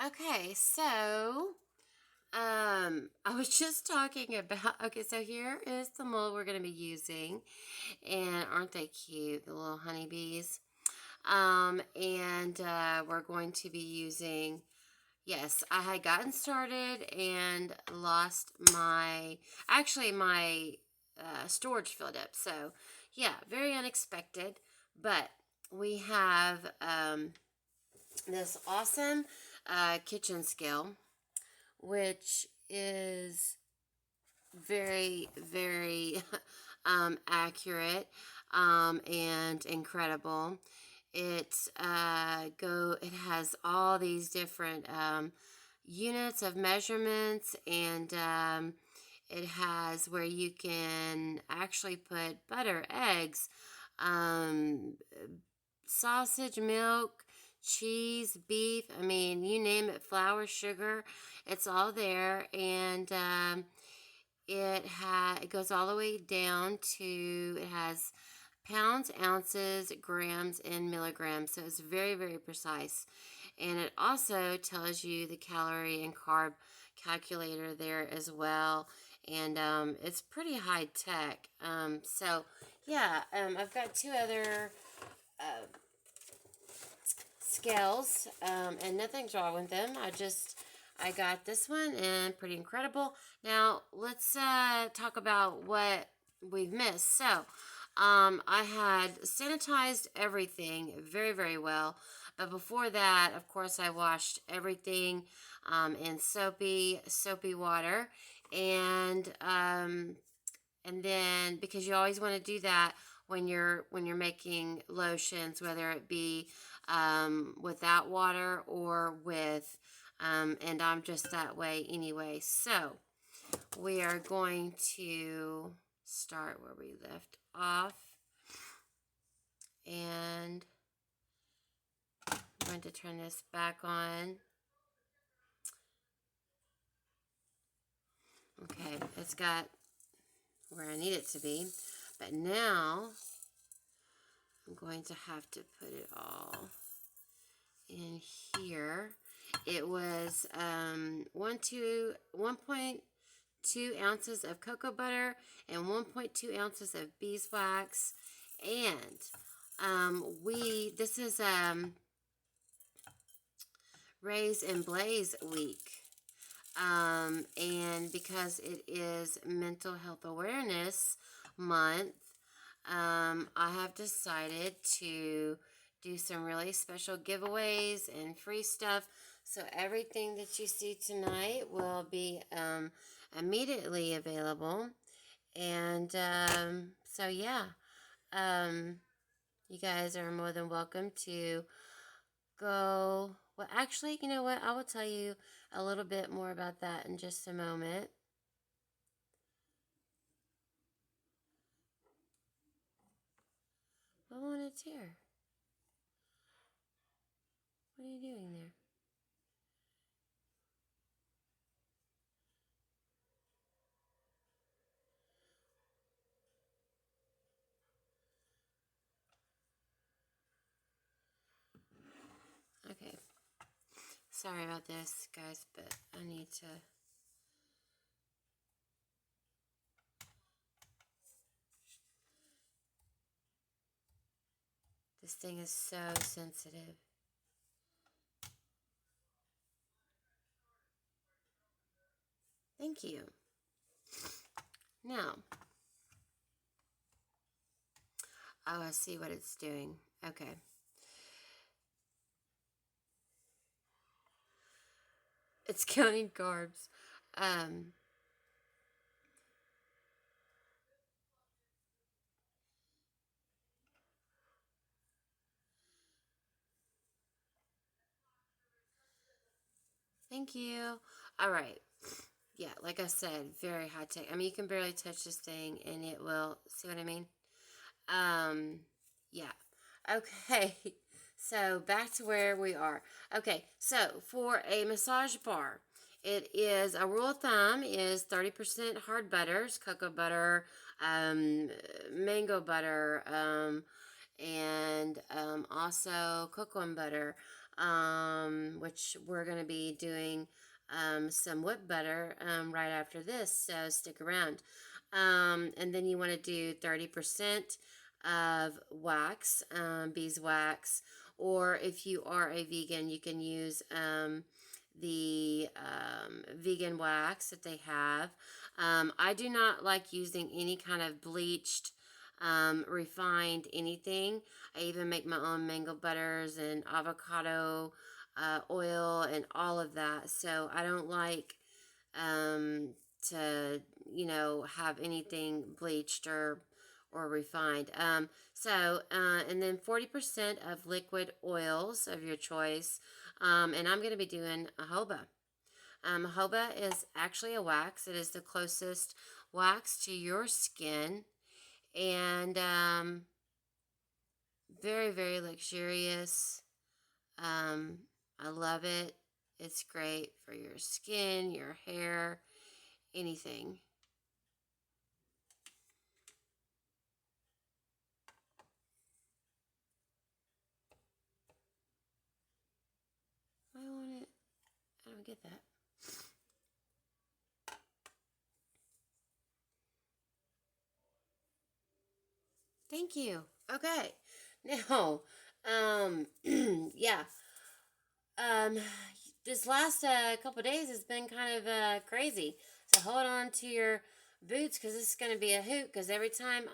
Okay, so I was just talking about, okay, so here is the mold we're going to be using, and aren't they cute, the little honeybees? And we're going to be using, yes, I had gotten started and lost my storage filled up. So yeah, very unexpected, but we have this awesome kitchen scale, which is very, very accurate and incredible. It has all these different units of measurements, and it has where you can actually put butter, eggs, um, sausage, milk, cheese, beef. I mean, you name it, flour, sugar, it's all there. And it goes all the way down to, it has pounds, ounces, grams, and milligrams. So it's very, very precise. And it also tells you the calorie and carb calculator there as well. And it's pretty high tech. So yeah, I've got two other uh, scales, and nothing's wrong with them. I got this one, and pretty incredible. Now let's talk about what we've missed. So I had sanitized everything very, very well, but before that, of course, I washed everything in soapy water, and then, because you always want to do that when you're making lotions, whether it be without water or with, and I'm just that way anyway. So we are going to start where we left off, and I'm going to turn this back on. Okay, it's got where I need it to be, but now I'm going to have to put it all in here. It was 1.2 ounces of cocoa butter and 1.2 ounces of beeswax. And this is Raise and Blaze week. And because it is Mental Health Awareness Month, I have decided to do some really special giveaways and free stuff. So everything that you see tonight will be immediately available. And so, yeah, you guys are more than welcome to go. Well, actually, you know what? I will tell you a little bit more about that in just a moment. What won't it tear? What are you doing there? Okay. Sorry about this, guys, but I need to. This thing is so sensitive. Thank you. Now, oh, I see what it's doing. Okay. It's counting carbs. Um, Thank you. All right. Yeah, like I said, very high tech. I mean, you can barely touch this thing and it will, see what I mean? Yeah. Okay. So back to where we are. Okay. So for a massage bar, it is a rule of thumb is 30% hard butters, cocoa butter, mango butter, and also cocoa and butter. which we're going to be doing some whipped butter right after this, so stick around. And then you want to do 30% of wax, beeswax, or if you are a vegan, you can use the vegan wax that they have. I do not like using any kind of bleached, refined anything. I even make my own mango butters and avocado oil and all of that. So I don't like to, have anything bleached or refined. And then 40% of liquid oils of your choice. And I'm going to be doing jojoba. Jojoba is actually a wax. It is the closest wax to your skin. And very, very luxurious. I love it. It's great for your skin, your hair, anything. I want it. I don't get that. Thank you. Okay. Now, yeah. Um, this last couple days has been kind of crazy. So hold on to your boots because this is going to be a hoot. Because every time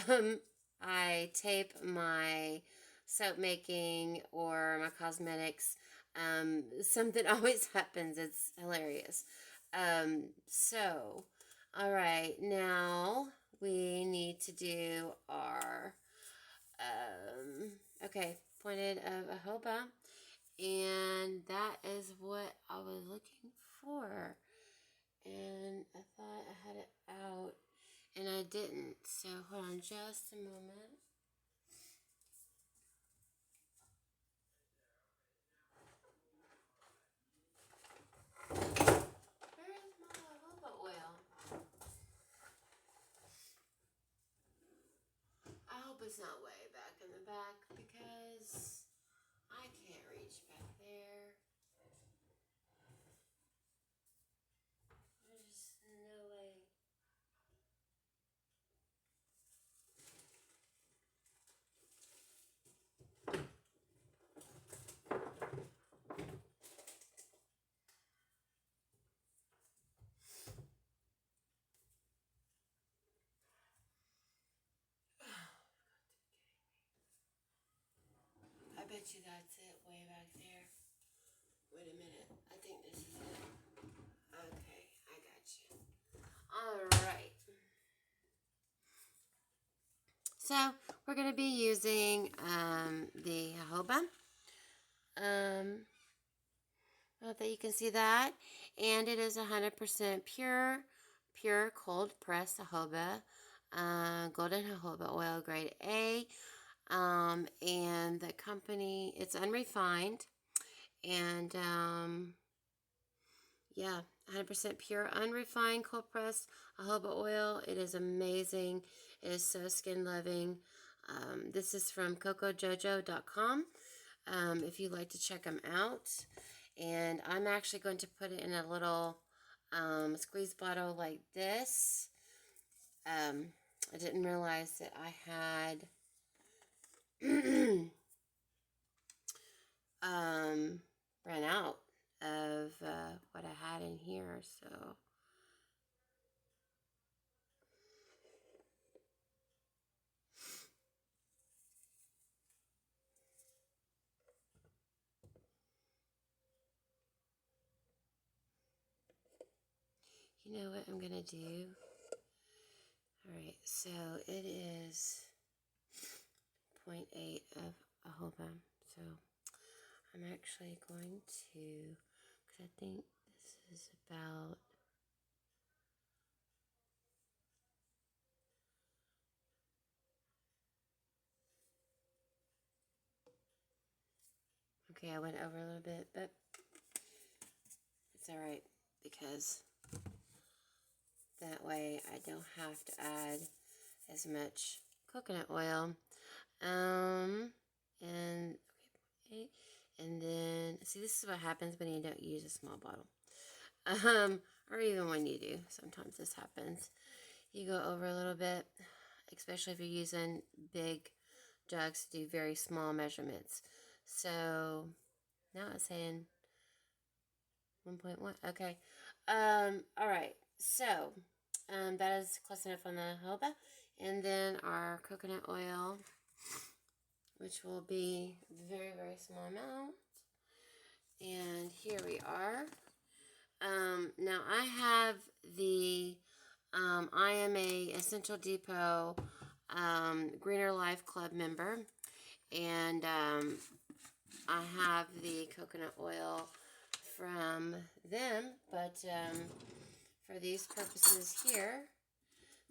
um, I tape my soap making or my cosmetics, something always happens. It's hilarious. All right, now we need to do our okay, pointed of a hoba. And that is what I was looking for. And I thought I had it out, and I didn't. So hold on just a moment. Where is my jojoba oil? I hope it's not way back in the back because I can't reach back there. There's no way. I bet you that's it way back there. Wait a minute. I think this is it. Okay, I got you. All right. So we're going to be using the jojoba. I hope that you can see that. And it is 100% pure cold pressed jojoba, golden jojoba oil grade A. And the company, it's unrefined. And yeah, 100% pure, unrefined, cold pressed jojoba oil. It is amazing. It is so skin loving. This is from cocojojo.com. If you'd like to check them out. And I'm actually going to put it in a little squeeze bottle like this. I didn't realize that I had ran out of what I had in here. So you know what I'm going to do? All right, so it is 0.8 of jojoba. So I'm actually going to, because I think this is about, okay, I went over a little bit, but it's all right because that way I don't have to add as much coconut oil. And okay, And then, see, this is what happens when you don't use a small bottle. Or even when you do. Sometimes this happens. You go over a little bit, especially if you're using big jugs to do very small measurements. So now it's saying 1.1. Okay. All right. So that is close enough on the jojoba. And then our coconut oil, which will be very, very small amount. And here we are. Now I have the I am a Essential Depot Greener Life Club member, and I have the coconut oil from them, but for these purposes here,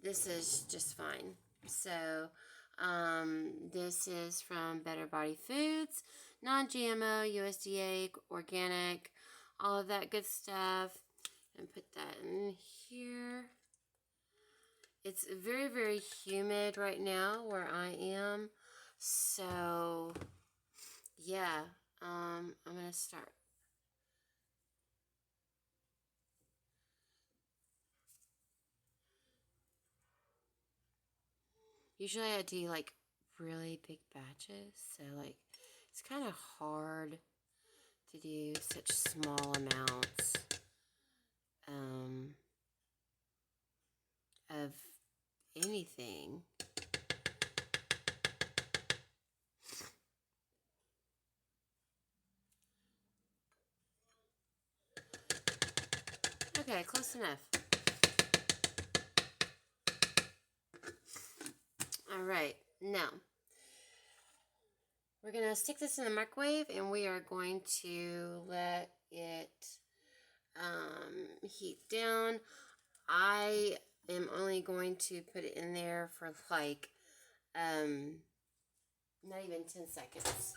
this is just fine. So this is from Better Body Foods, non-GMO, USDA, organic, all of that good stuff. And put that in here. It's very, very humid right now where I am. So, yeah, I'm going to start. Usually I do like really big batches. So, like, it's kind of hard to do such small amounts of anything. Okay, close enough. All right, now we're going to stick this in the microwave and we are going to let it heat down. I am only going to put it in there for like not even 10 seconds.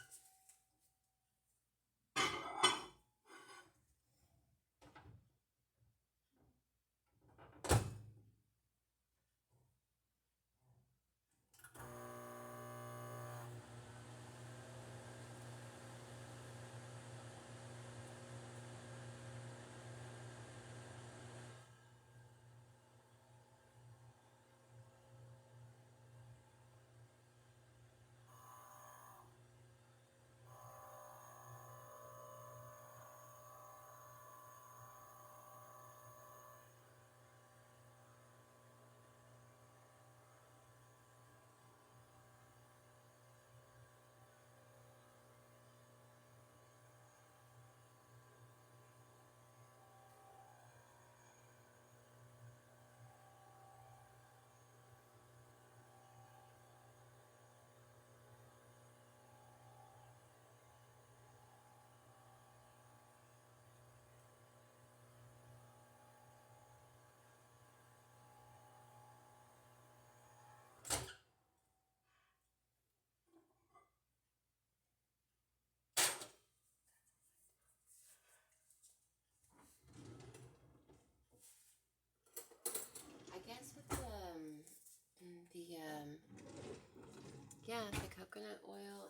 I guess with the coconut oil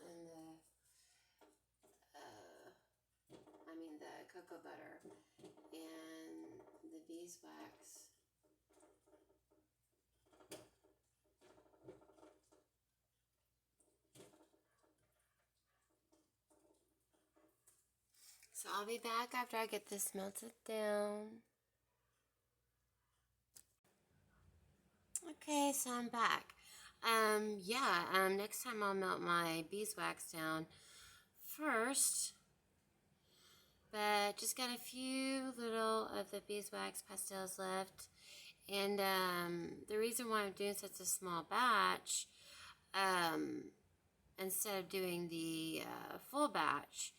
and the cocoa butter and the beeswax. So I'll be back after I get this melted down. Okay, so I'm back. Next time I'll melt my beeswax down first. But just got a few little of the beeswax pastels left. And the reason why I'm doing such a small batch, instead of doing the full batch,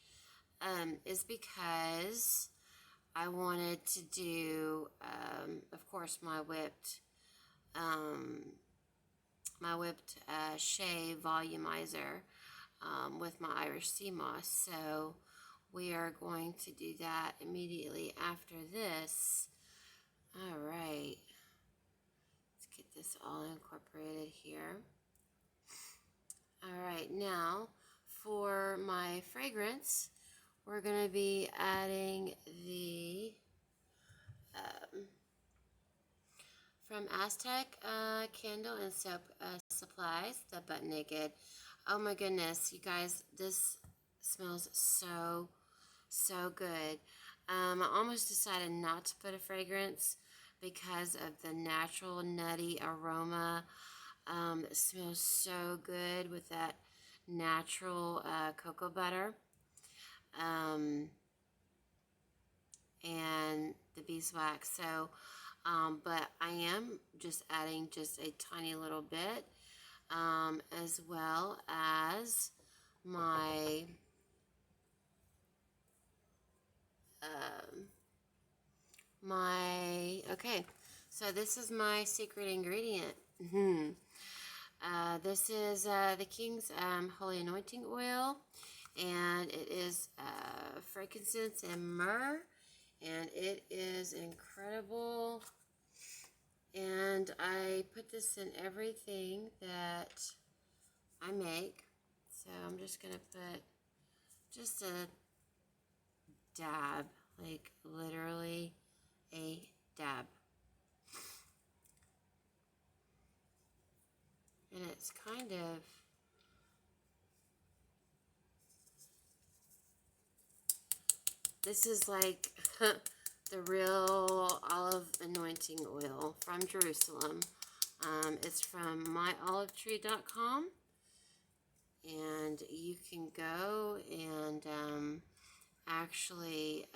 is because I wanted to do, of course, my whipped shea volumizer with my Irish sea moss. So we are going to do that immediately after this. All right, let's get this all incorporated here. All right, now for my fragrance, we're going to be adding the um, from Aztec Candle and Soap Supplies, the Butt Naked. Oh my goodness, you guys, this smells so good. I almost decided not to put a fragrance because of the natural nutty aroma. It smells so good with that natural cocoa butter. And the beeswax. So, but I am just adding just a tiny little bit, as well as my okay. So this is my secret ingredient. This is the King's Holy Anointing Oil, and it is frankincense and myrrh, and it is incredible. And I put this in everything that I make. So I'm just going to put just a dab, like literally a dab. And it's kind of, this is like the real olive anointing oil from Jerusalem. It's from myolivetree.com, and you can go and actually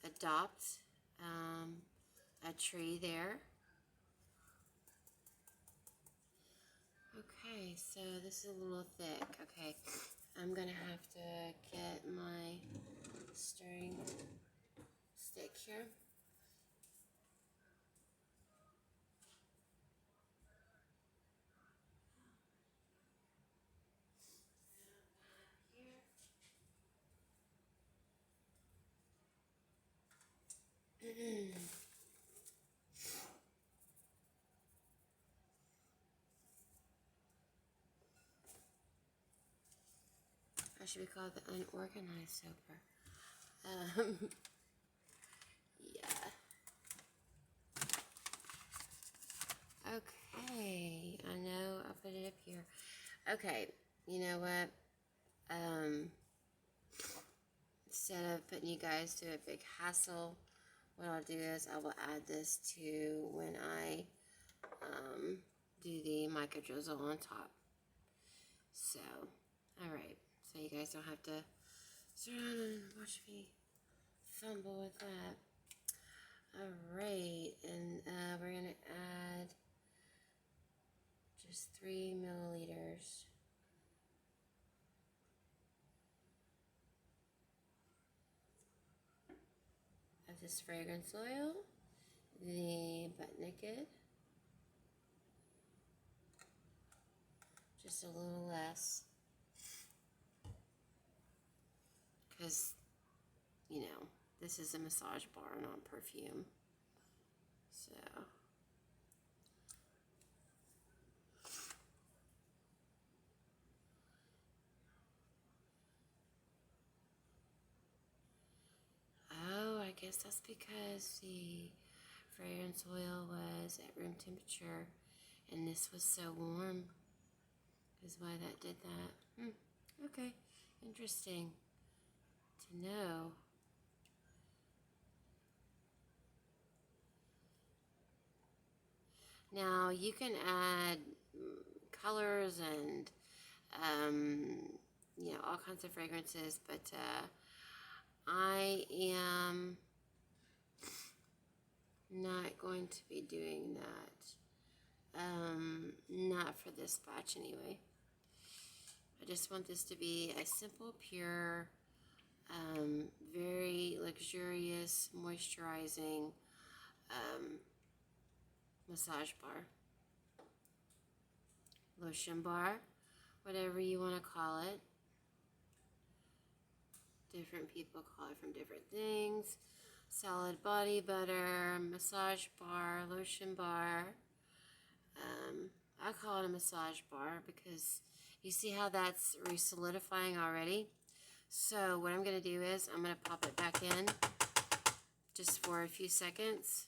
adopt a tree there. Okay, so this is a little thick. Okay, I'm gonna have to get my stirring stick here. I should be called the unorganized soaper. Yeah. Okay, I know I'll put it up here. Okay, you know what? Instead of putting you guys through a big hassle, what I'll do is I will add this to when I do the mica drizzle on top. So, alright, so you guys don't have to sit around and watch me fumble with that. Alright, and we're going to add just 3 milliliters. Of this fragrance oil, the Butt Naked, just a little less, because, you know, this is a massage bar, not perfume, so. Oh, I guess that's because the fragrance oil was at room temperature and this was so warm, is why that did that. Okay, interesting to know. Now you can add colors and you know, all kinds of fragrances, but I am not going to be doing that. Not for this batch anyway. I just want this to be a simple, pure, very luxurious, moisturizing massage bar, lotion bar, whatever you want to call it. Different people call it from different things. Solid body butter, massage bar, lotion bar. I call it a massage bar because You see how that's re-solidifying already? So what I'm going to do is I'm going to pop it back in just for a few seconds.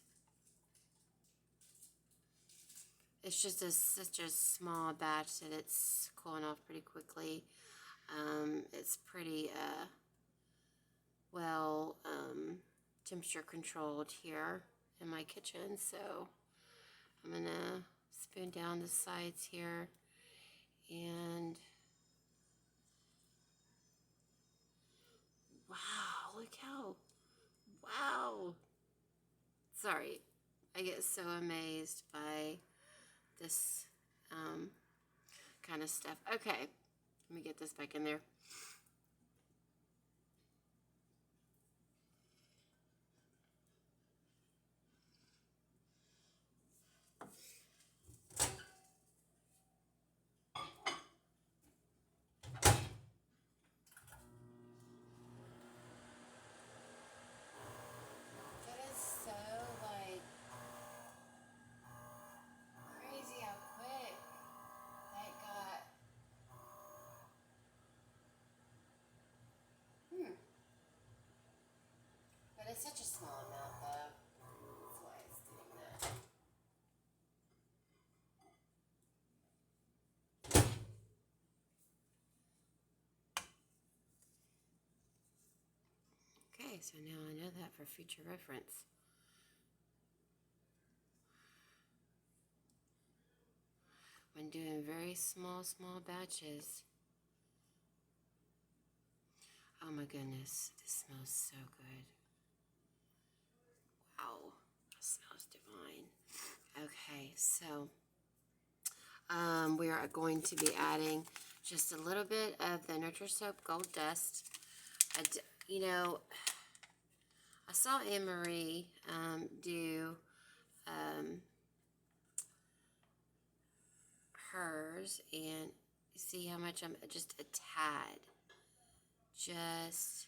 It's just such a small batch that it's cooling off pretty quickly. It's pretty well temperature controlled here in my kitchen, so I'm going to spoon down the sides here, and wow, look how, wow. Sorry, I get so amazed by this kind of stuff. Okay, let me get this back in there. That is so, like, crazy how quick that got. But it's such a small amount, though. That's why it's doing that. Okay, so now I know that for future reference. When doing very small batches. Oh my goodness, this smells so good. Wow, that smells divine. Okay, so we are going to be adding just a little bit of the Nurture Soap Gold Dust. You know, I saw Anne Marie do hers, and see how much I'm just a tad, just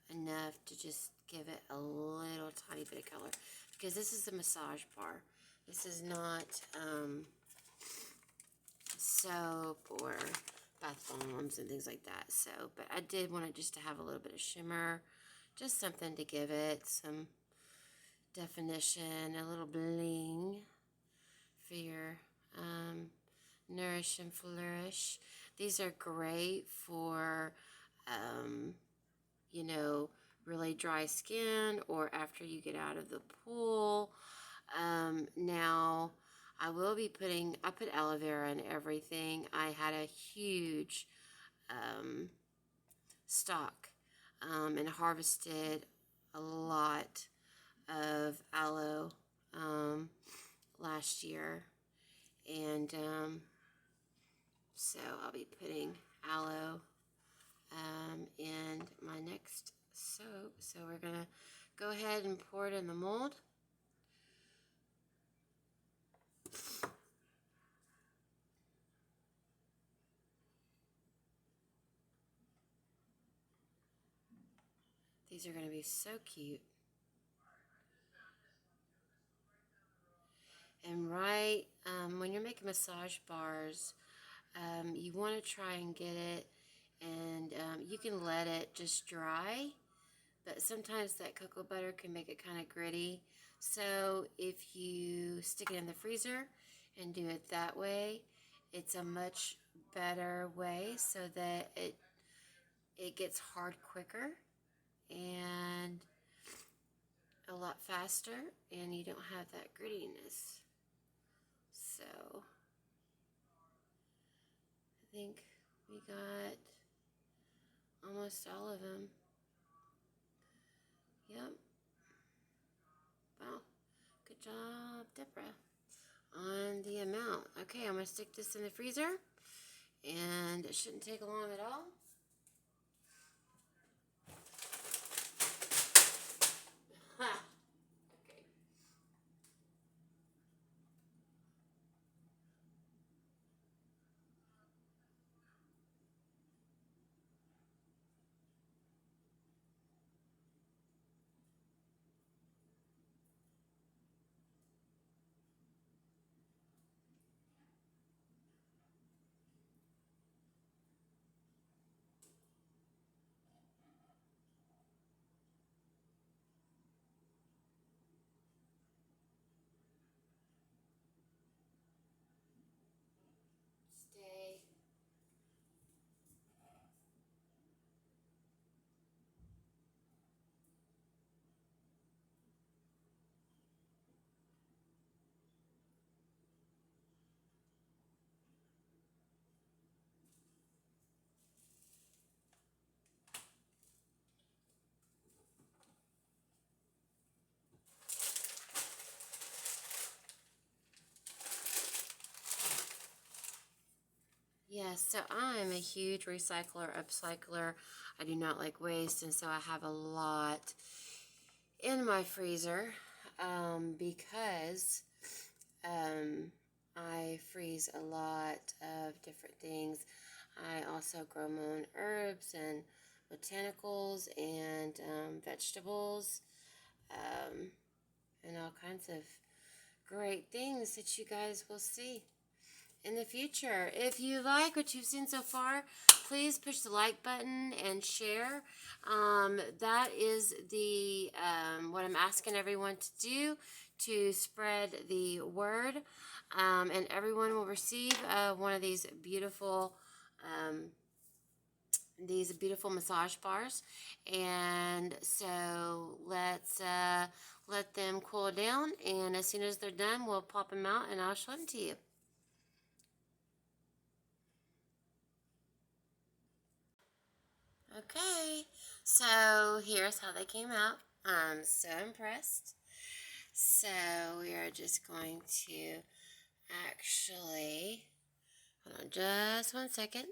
enough to just give it a little tiny bit of color, because this is a massage bar. This is not soap or bath bombs and things like that. So, but I did want it just to have a little bit of shimmer, just something to give it some definition, a little bling for your nourish and flourish. These are great for you know, really dry skin or after you get out of the pool. Now I will be I put aloe vera in everything. I had a huge stock and harvested a lot of aloe last year, and so I'll be putting aloe in my next soap. So we're gonna go ahead and pour it in the mold. These are going to be so cute. And when you're making massage bars, you want to try and get it, and you can let it just dry, but sometimes that cocoa butter can make it kind of gritty. So if you stick it in the freezer and do it that way, it's a much better way so that it gets hard quicker and a lot faster, and you don't have that grittiness. So I think we got almost all of them. Yep. Wow. Good job, Deborah, on the amount. Okay, I'm going to stick this in the freezer, and it shouldn't take long at all. Okay. Yes, so I'm a huge recycler, upcycler. I do not like waste, and so I have a lot in my freezer because I freeze a lot of different things. I also grow my own herbs and botanicals and vegetables um, and all kinds of great things that you guys will see in the future. If you like what you've seen so far, please push the like button and share. That is the what I'm asking everyone to do to spread the word, and everyone will receive one of um, these beautiful massage bars. And so let them cool down, and as soon as they're done, we'll pop them out and I'll show them to you. Okay, so here's how they came out. I'm so impressed. So we are just going to actually, hold on just one second.